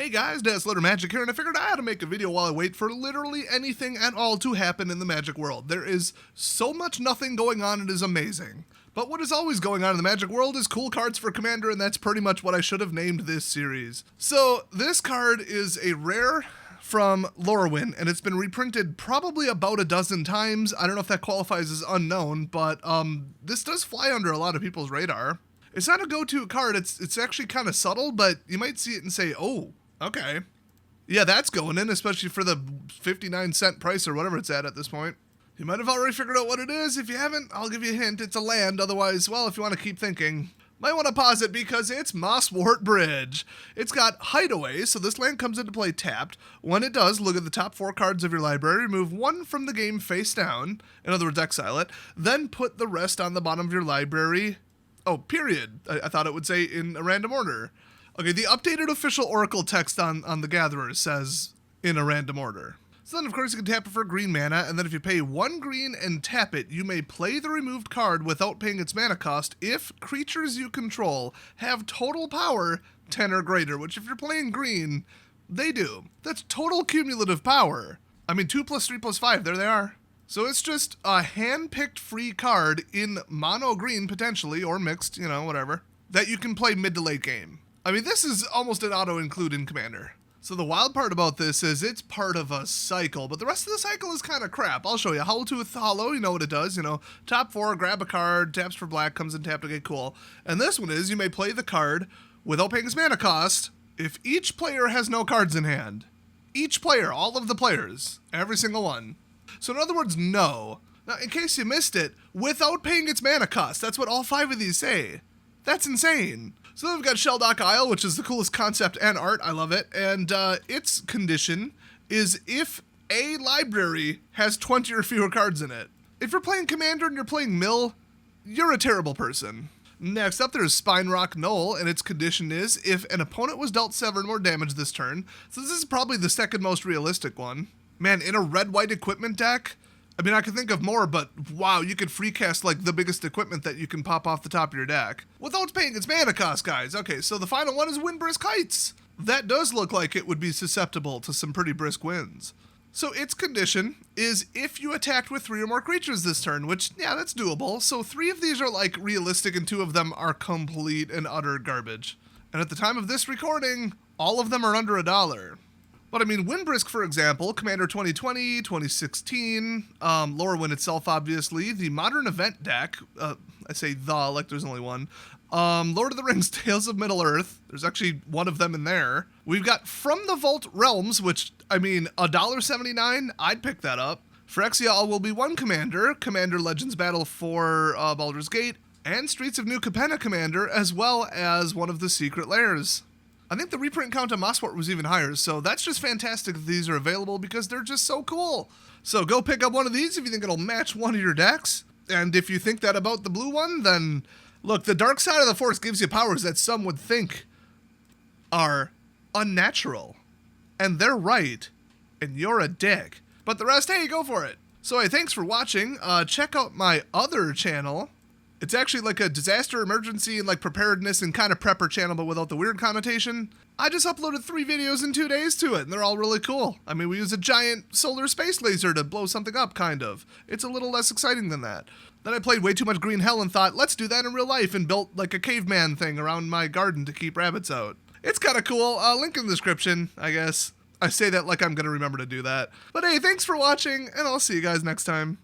Hey guys, Dazzler Magic here, and I figured I had to make a video while I wait for literally anything at all to happen in the Magic world. There is so much nothing going on, it is amazing. But what is always going on in the Magic world is cool cards for Commander, and that's pretty much what I should have named this series. So this card is a rare from Lorwyn, and it's been reprinted probably about a dozen times. I don't know if that qualifies as unknown, but this does fly under a lot of people's radar. It's not a go-to card, it's actually kind of subtle, but you might see it and say, oh, okay. Yeah, that's going in, especially for the 59-cent price or whatever it's at this point. You might have already figured out what it is. If you haven't, I'll give you a hint. It's a land. Otherwise, well, if you want to keep thinking, might want to pause it because it's Mosswort Bridge. It's got Hideaway, so this land comes into play tapped. When it does, look at the top 4 cards of your library, remove 1 from the game face down, in other words, exile it, then put the rest on the bottom of your library. Oh, period. I thought it would say in a random order. Okay, the updated official Oracle text on the Gatherer says in a random order. So then, of course, you can tap it for green mana, and then if you pay 1 green and tap it, you may play the removed card without paying its mana cost if creatures you control have total power 10 or greater, which if you're playing green, they do. That's total cumulative power. I mean, 2 plus 3 plus 5, there they are. So it's just a hand-picked free card in mono green, potentially, or mixed, you know, whatever, that you can play mid to late game. I mean, this is almost an auto-include in Commander. So the wild part about this is it's part of a cycle, but the rest of the cycle is kind of crap. I'll show you. Howl-Tooth Hollow, you know what it does. You know, top 4, grab a card, taps for black, comes in tapped, okay, cool. And this one is you may play the card without paying its mana cost if each player has no cards in hand. Each player, all of the players, every single one. So in other words, no. Now, in case you missed it, without paying its mana cost, that's what all 5 of these say. That's insane. So then we've got Shelldock Isle, which is the coolest concept and art. I love it. And its condition is if a library has 20 or fewer cards in it. If you're playing Commander and you're playing Mill, you're a terrible person. Next up, there's Spine Rock Knoll, and its condition is if an opponent was dealt 7 or more damage this turn. So this is probably the second most realistic one. Man, in a red-white equipment deck, I mean, I can think of more, but wow, you could free cast like the biggest equipment that you can pop off the top of your deck without paying its mana cost, guys. Okay, so the final one is Windbrisk Heights. That does look like it would be susceptible to some pretty brisk wins. So its condition is if you attacked with 3 or more creatures this turn, which, yeah, that's doable. So 3 of these are like realistic and 2 of them are complete and utter garbage. And at the time of this recording, all of them are under $1. But I mean, Windbrisk, for example, Commander 2020, 2016, Lorwyn itself, obviously, the Modern Event deck, I say the, like there's only one, Lord of the Rings, Tales of Middle-earth, there's actually one of them in there. We've got From the Vault Realms, which, I mean, $1.79, I'd pick that up. Phyrexia All Will Be One Commander, Commander Legends Battle for Baldur's Gate, and Streets of New Capenna Commander, as well as one of the Secret Lairs. I think the reprint count on Mosswort was even higher, so that's just fantastic that these are available because they're just so cool. So go pick up one of these if you think it'll match one of your decks. And if you think that about the blue one, then look, the Dark Side of the Force gives you powers that some would think are unnatural. And they're right, and you're a dick. But the rest, hey, go for it. So hey, thanks for watching. Check out my other channel. It's actually like a disaster emergency and like preparedness and kind of prepper channel, but without the weird connotation. I just uploaded 3 videos in 2 days to it, and they're all really cool. I mean, we use a giant solar space laser to blow something up, kind of. It's a little less exciting than that. Then I played way too much Green Hell and thought, let's do that in real life, and built like a caveman thing around my garden to keep rabbits out. It's kind of cool. Link in the description, I guess. I say that like I'm going to remember to do that. But hey, thanks for watching, and I'll see you guys next time.